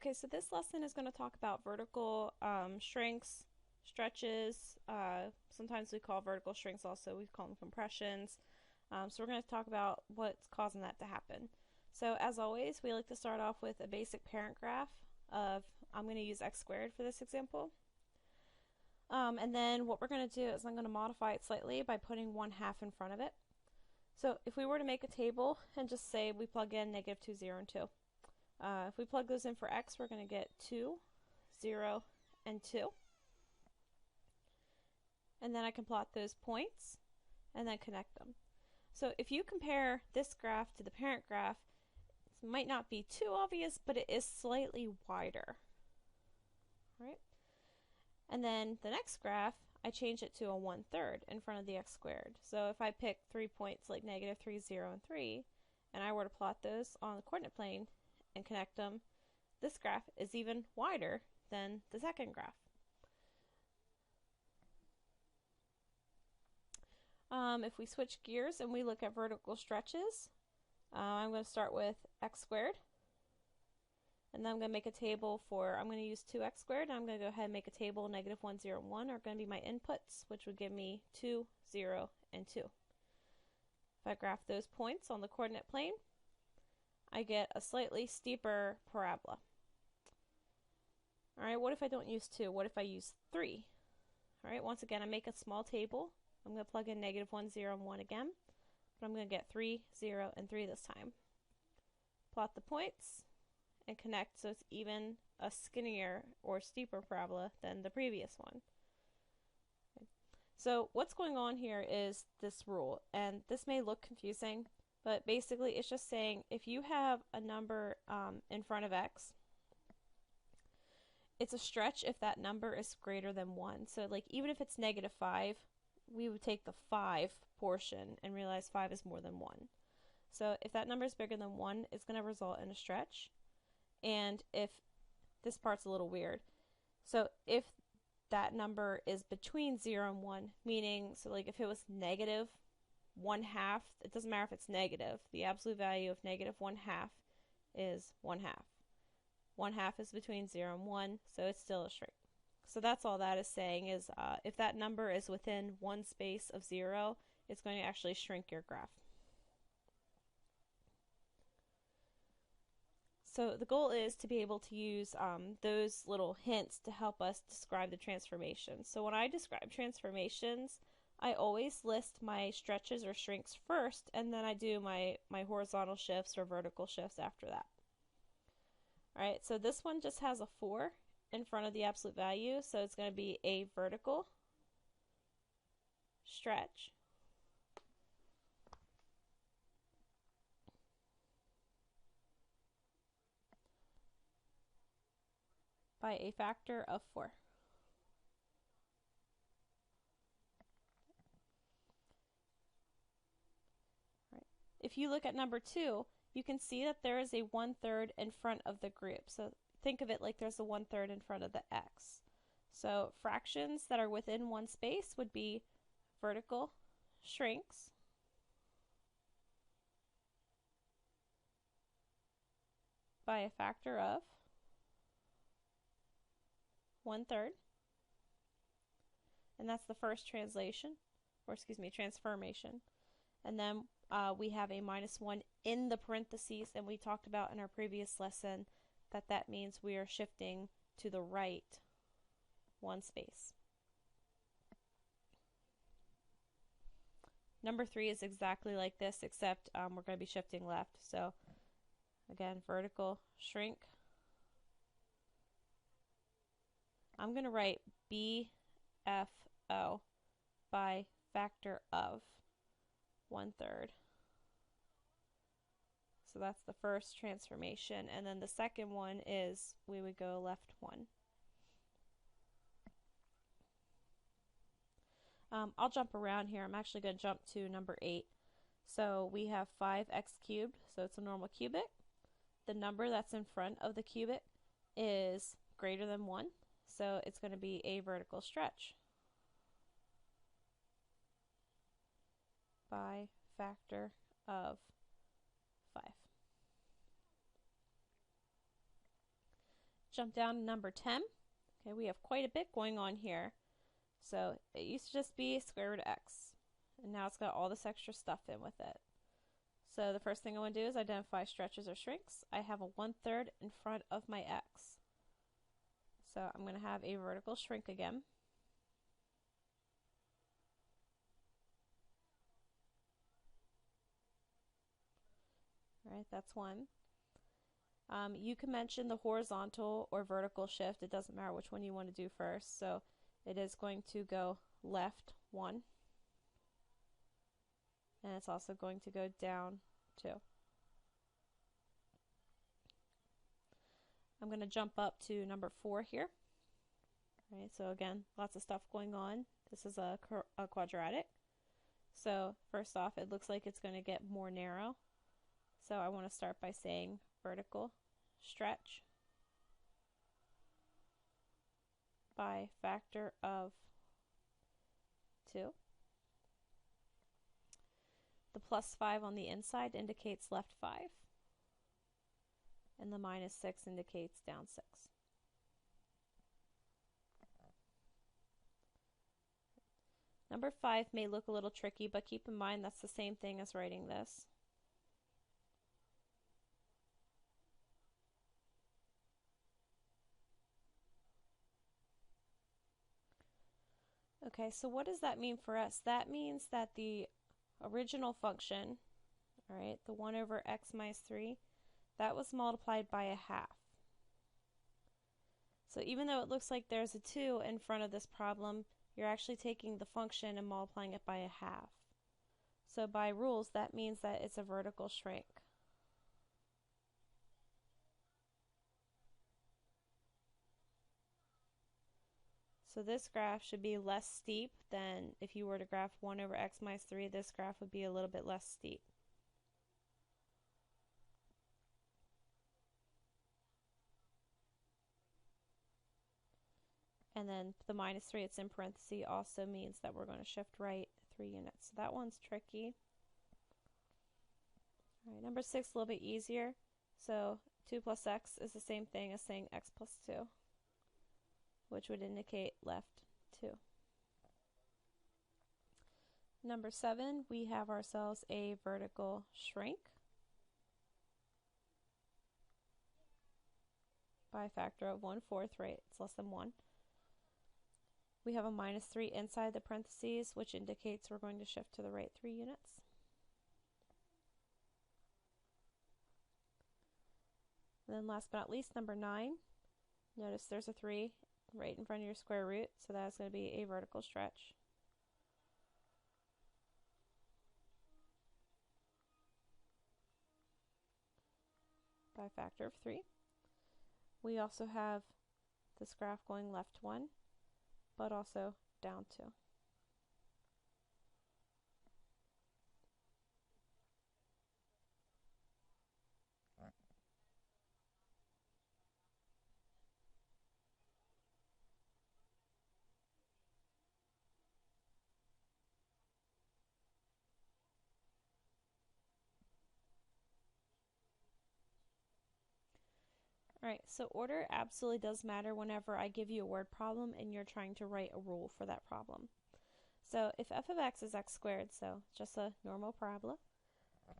Okay, so this lesson is going to talk about vertical shrinks, stretches. Sometimes we call vertical shrinks also, we call them compressions. So we're going to talk about what's causing that to happen. So as always, we like to start off with a basic parent graph of, I'm going to use x squared for this example. And then what we're going to do is I'm going to modify it slightly by putting 1/2 in front of it. So if we were to make a table and just say we plug in -2, 0, and 2. If we plug those in for x, we're going to get 2, 0, and 2. And then I can plot those points and then connect them. So if you compare this graph to the parent graph, it might not be too obvious, but it is slightly wider. Right? And then the next graph, I change it to a 1/3 in front of the x squared. So if I pick 3 points like -3, 0, and 3, and I were to plot those on the coordinate plane and connect them, this graph is even wider than the second graph. If we switch gears and we look at vertical stretches, I'm going to start with x squared. And then I'm going to make a table for, I'm going to use 2x squared, and I'm going to go ahead and make a table. -1, 0, and 1 are going to be my inputs, which would give me 2, 0, and 2. If I graph those points on the coordinate plane, I get a slightly steeper parabola. Alright, what if I don't use 2? What if I use 3? Alright, once again, I make a small table. I'm going to plug in -1, 0, and 1 again, but I'm going to get 3, 0, and 3 this time. Plot the points and connect so it's even a skinnier or steeper parabola than the previous one. Okay. So what's going on here is this rule, and this may look confusing, but basically it's just saying if you have a number in front of x, it's a stretch if that number is greater than 1. So like even if it's -5, we would take the 5 portion and realize 5 is more than 1. So if that number is bigger than 1, it's going to result in a stretch. And if this part's a little weird, so if that number is between 0 and 1, meaning, so like if it was -1/2, it doesn't matter if it's negative, the absolute value of -1/2 is 1/2. 1/2 is between 0 and 1, so it's still a shrink. So that's all that is saying is if that number is within one space of 0, it's going to actually shrink your graph. So the goal is to be able to use those little hints to help us describe the transformation. So when I describe transformations, I always list my stretches or shrinks first, and then I do my horizontal shifts or vertical shifts after that. Alright, so this one just has a 4 in front of the absolute value, so it's going to be a vertical stretch by a factor of 4. Right. If you look at number 2, you can see that there is a 1/3 in front of the group. So think of it like there's a 1/3 in front of the x. So fractions that are within one space would be vertical shrinks by a factor of 1/3. And that's the first translation, or excuse me, transformation. And then we have a -1 in the parentheses, and we talked about in our previous lesson that that means we are shifting to the right one space. Number 3 is exactly like this, except we're going to be shifting left. So again, vertical shrink. I'm going to write BFO by factor of 1/3. So that's the first transformation, and then the second one is we would go left 1. I'll jump around here. I'm actually going to jump to number 8. So we have 5x cubed, so it's a normal cubic. The number that's in front of the cubic is greater than 1, so it's going to be a vertical stretch by factor of 5. Jump down to number 10. Okay, we have quite a bit going on here. So it used to just be square root of x, and now it's got all this extra stuff in with it. So the first thing I want to do is identify stretches or shrinks. I have a 1/3 in front of my x. So I'm going to have a vertical shrink again. All right, that's one. You can mention the horizontal or vertical shift. It doesn't matter which one you want to do first. So it is going to go left 1. And it's also going to go down 2. I'm going to jump up to number 4 here. All right, so again, lots of stuff going on. This is a quadratic. So first off, it looks like it's going to get more narrow. So I want to start by saying vertical stretch by factor of 2. The +5 on the inside indicates left 5, and the -6 indicates down 6. Number 5 may look a little tricky, but keep in mind that's the same thing as writing this. Okay, so what does that mean for us? That means that the original function, all right, the 1 over x minus 3, that was multiplied by 1/2. So even though it looks like there's a 2 in front of this problem, you're actually taking the function and multiplying it by 1/2. So by rules, that means that it's a vertical shrink. So this graph should be less steep than if you were to graph 1 over x minus 3, this graph would be a little bit less steep. And then the -3, it's in parentheses, also means that we're going to shift right 3 units. So that one's tricky. All right, number 6, a little bit easier. So 2 plus x is the same thing as saying x plus 2, which would indicate left 2. Number 7, we have ourselves a vertical shrink by a factor of 1/4, right? It's less than 1. We have a -3 inside the parentheses, which indicates we're going to shift to the right 3 units. And then last but not least, number 9. Notice there's a 3 right in front of your square root, so that's going to be a vertical stretch. By a factor of 3. We also have this graph going left 1, but also down 2. Alright, so order absolutely does matter whenever I give you a word problem and you're trying to write a rule for that problem. So if f of x is x squared, so just a normal parabola,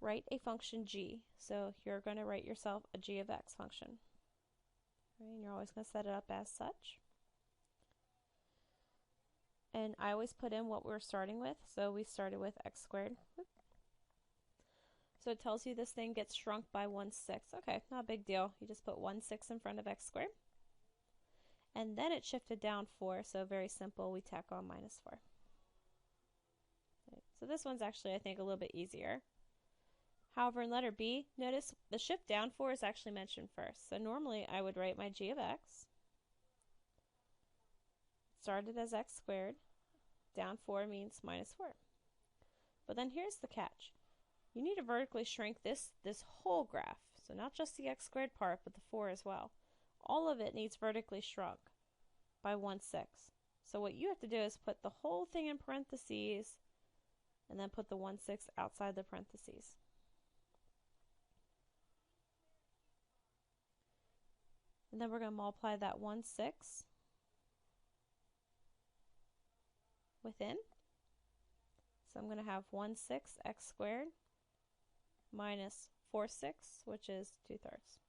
write a function g. So you're going to write yourself a g of x function. Right, and you're always going to set it up as such. And I always put in what we're starting with. So we started with x squared. So it tells you this thing gets shrunk by 1/6. Okay, not a big deal. You just put 1/6 in front of x squared. And then it shifted down 4, so very simple. We tack on -4. Okay, so this one's actually, I think, a little bit easier. However, in letter B, notice the shift down 4 is actually mentioned first. So normally I would write my g of x. Started as x squared. Down 4 means -4. But then here's the catch. You need to vertically shrink this whole graph. So not just the x squared part, but the 4 as well. All of it needs vertically shrunk by 1/6. So what you have to do is put the whole thing in parentheses and then put the 1/6 outside the parentheses. And then we're going to multiply that 1/6 within. So I'm going to have 1/6 x squared minus 4/6, which is 2/3.